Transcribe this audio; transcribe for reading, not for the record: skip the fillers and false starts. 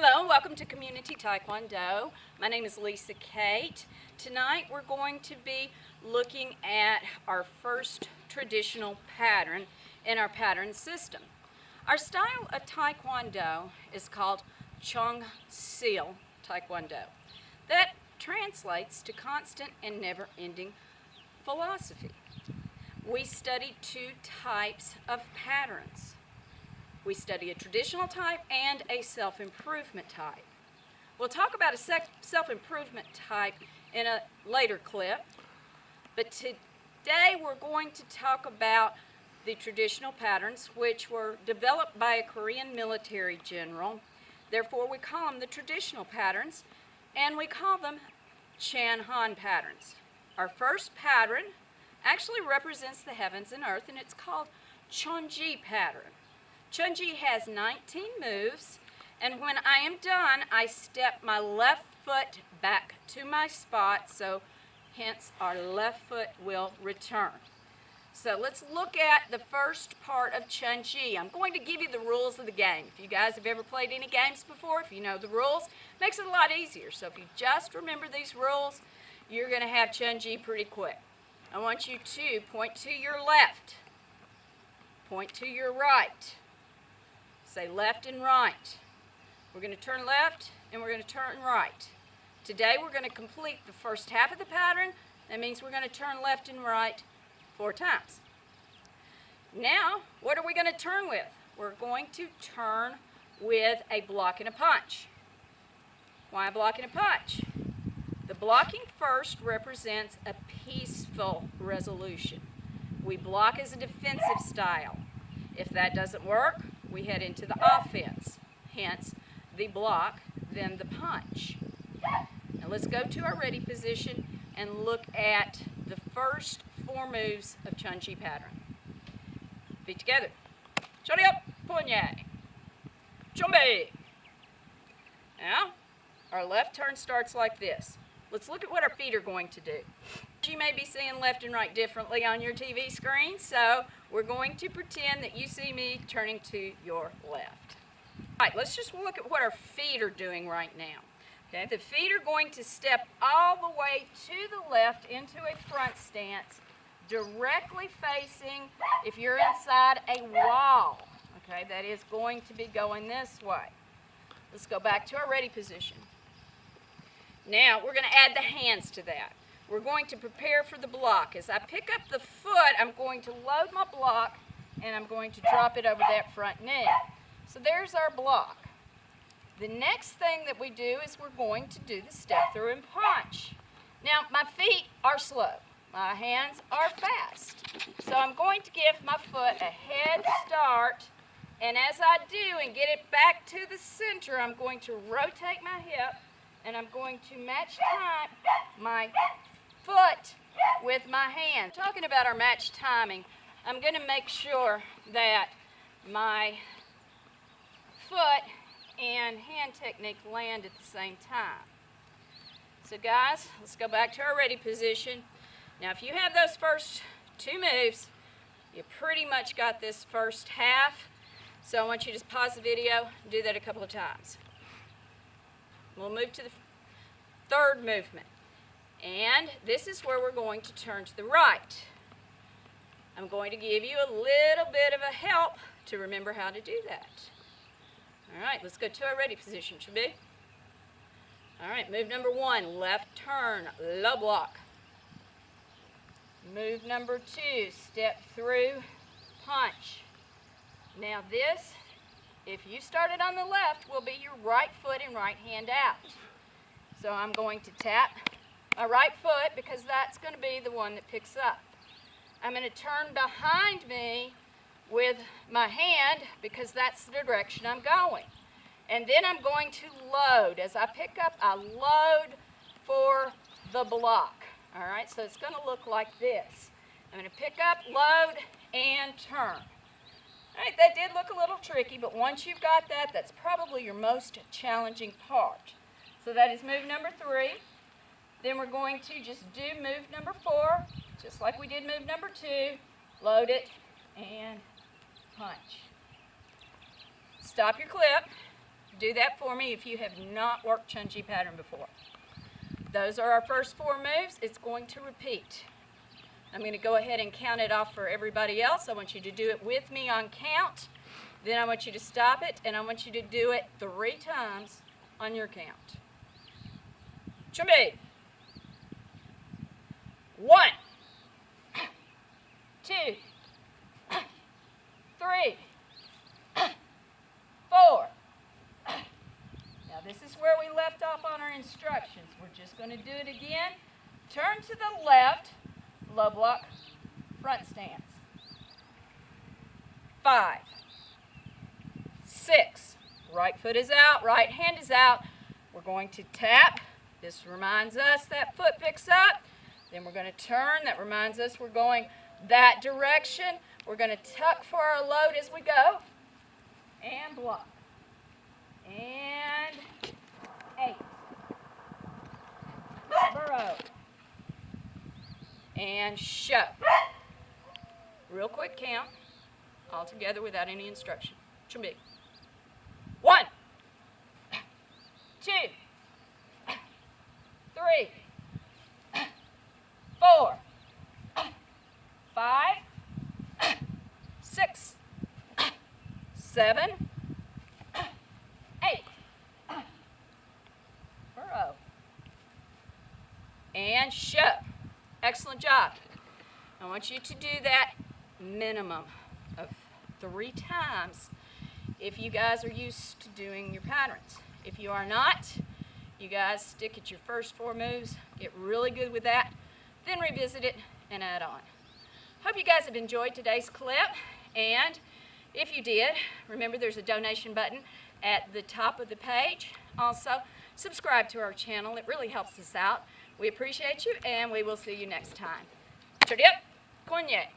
Hello and welcome to Community Taekwondo. My name is Lisa Kate. Tonight we're going to be looking at our first traditional pattern in our pattern system. Our style of Taekwondo is called Chonji Taekwondo. That translates to constant and never-ending philosophy. We study two types of patterns. We study a traditional type and a self-improvement type. We'll talk about a self-improvement type in a later clip, but today we're going to talk about the traditional patterns, which were developed by a Korean military general. Therefore, we call them the traditional patterns, and we call them Chan-Han patterns. Our first pattern actually represents the heavens and earth, and it's called Chonji Pattern. Chonji has 19 moves, and when I am done, I step my left foot back to my spot, so hence our left foot will return. So let's look at the first part of Chonji. I'm going to give you the rules of the game. If you guys have ever played any games before, if you know the rules, it makes it a lot easier. So if you just remember these rules, you're going to have Chonji pretty quick. I want you to point to your left, point to your right. Say left and right. We're going to turn left and we're going to turn right. Today we're going to complete the first half of the pattern. That means we're going to turn left and right 4 times. Now, what are we going to turn with? We're going to turn with a block and a punch. Why a block and a punch? The blocking first represents a peaceful resolution. We block as a defensive style. If that doesn't work, we head into the offense, hence the block, then the punch. Now let's go to our ready position and look at the first 4 moves of Chonji Pattern. Feet together. Chonji up, punye. Chonji. Now, our left turn starts like this. Let's look at what our feet are going to do. You may be seeing left and right differently on your TV screen, so we're going to pretend that you see me turning to your left. All right, let's just look at what our feet are doing right now. Okay, the feet are going to step all the way to the left into a front stance, directly facing, if you're inside a wall, okay, that is going to be going this way. Let's go back to our ready position. Now, we're going to add the hands to that. We're going to prepare for the block. As I pick up the foot, I'm going to load my block, and I'm going to drop it over that front knee. So there's our block. The next thing that we do is we're going to do the step through and punch. Now, my feet are slow. My hands are fast. So I'm going to give my foot a head start, and as I do and get it back to the center, I'm going to rotate my hip, and I'm going to match time my foot with my hand. Talking about our match timing, I'm going to make sure that my foot and hand technique land at the same time. So guys, let's go back to our ready position. Now if you have those first 2 moves, you pretty much got this first half. So I want you to just pause the video and do that a couple of times. We'll move to the third movement. And this is where we're going to turn to the right. I'm going to give you a little bit of a help to remember how to do that. All right, let's go to our ready position, Chabu. All right, move number 1, left turn, low block. Move number 2, step through, punch. Now this, if you started on the left, will be your right foot and right hand out. So I'm going to tap my right foot because that's going to be the one that picks up. I'm going to turn behind me with my hand because that's the direction I'm going. And then I'm going to load. As I pick up, I load for the block. All right, so it's going to look like this. I'm going to pick up, load, and turn. All right, that did look a little tricky, but once you've got that, that's probably your most challenging part. So that is move number 3. Then we're going to just do move number 4, just like we did move number 2. Load it and punch. Stop your clip. Do that for me if you have not worked Chonji Pattern before. Those are our first 4 moves. It's going to repeat. I'm going to go ahead and count it off for everybody else. I want you to do it with me on count. Then I want you to stop it, and I want you to do it 3 times on your count. Chonji. 1, 2, 3, 4. Now this is where we left off on our instructions. We're just going to do it again. Turn to the left, low block, front stance. 5, 6, right foot is out, right hand is out. We're going to tap. This reminds us that foot picks up. Then we're going to turn. That reminds us we're going that direction. We're going to tuck for our load as we go. And block. And 8. Burrow. And show. Real quick count. All together without any instruction. Chonji. 1, 2, 3, 4, 5, 6, 7, 8. Burrow. And show. Excellent job. I want you to do that minimum of 3 times if you guys are used to doing your patterns. If you are not, you guys stick at your first 4 moves, get really good with that, then revisit it and add on. Hope you guys have enjoyed today's clip, and if you did, remember there's a donation button at the top of the page. Also, subscribe to our channel. It really helps us out. We appreciate you, and we will see you next time. Choon Ji,